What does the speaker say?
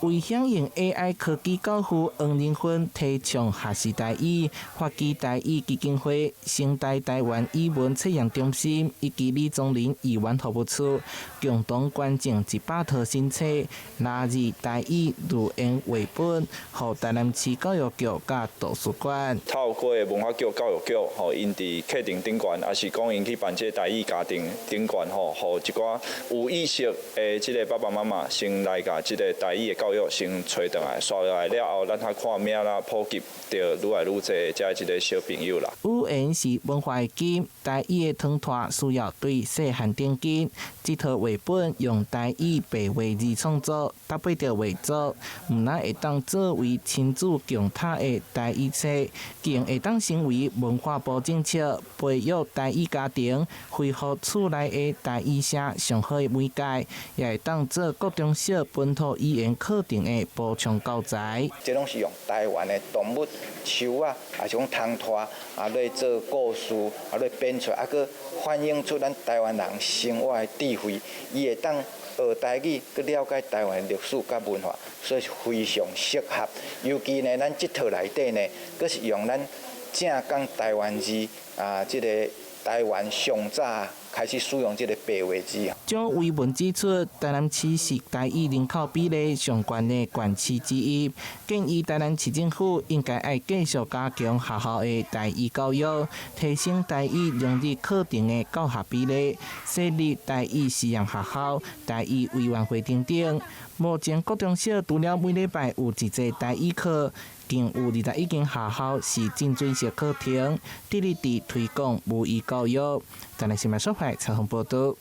為響應 AI 科技教父黃仁勳提倡學習台語，發起台語基金會、新台台灣語文測驗中心以及李宗麟議員服務處共同捐贈100套新冊，納入台語語言為本，予台南市教育局甲圖書館。透過文化局、教育局，吼，因佇課程頂懸，也是講因去辦這台語家庭頂懸，吼，予一寡有意識誒，即個爸爸媽媽先來甲即個台語誒教育先找倒來，刷落來了後，咱較看名啦，普及着愈來愈濟，遮一個小朋友啦。語言是文化的根，台語的傳承需要對細漢定根。這套繪本用台語白話字創作，搭配着畫作，毋但會當作為親子共讀的台語冊，更會當成為文化部政策，培育台語家庭，恢復厝內的台語聲上好的媒介，也會當做國中小本土語言課程的補充教材。這攏是用台灣的動物、樹啊，還是講湯拖啊來做故事，啊來編出來，啊擱反映出咱台灣人生活的智慧，伊會當學台語，去了解台灣歷史甲文化，所以非常適合。尤其呢，咱這套內底呢，佫是用咱正講台灣字啊，這個台灣上早開始使用這個白話字。蔣偉文指出，台南市是台語人口比例上懸的縣市之一，建議台南市政府應該要繼續加強學校的台語教育，提升台語融入課程的教學比例，設立台語實驗學校、台語委員會等等。目前國中小除了每禮拜有一節台語課，更有21間學校是浸水式課程，致力於推廣母語教育。台南新聞社會採訪報道。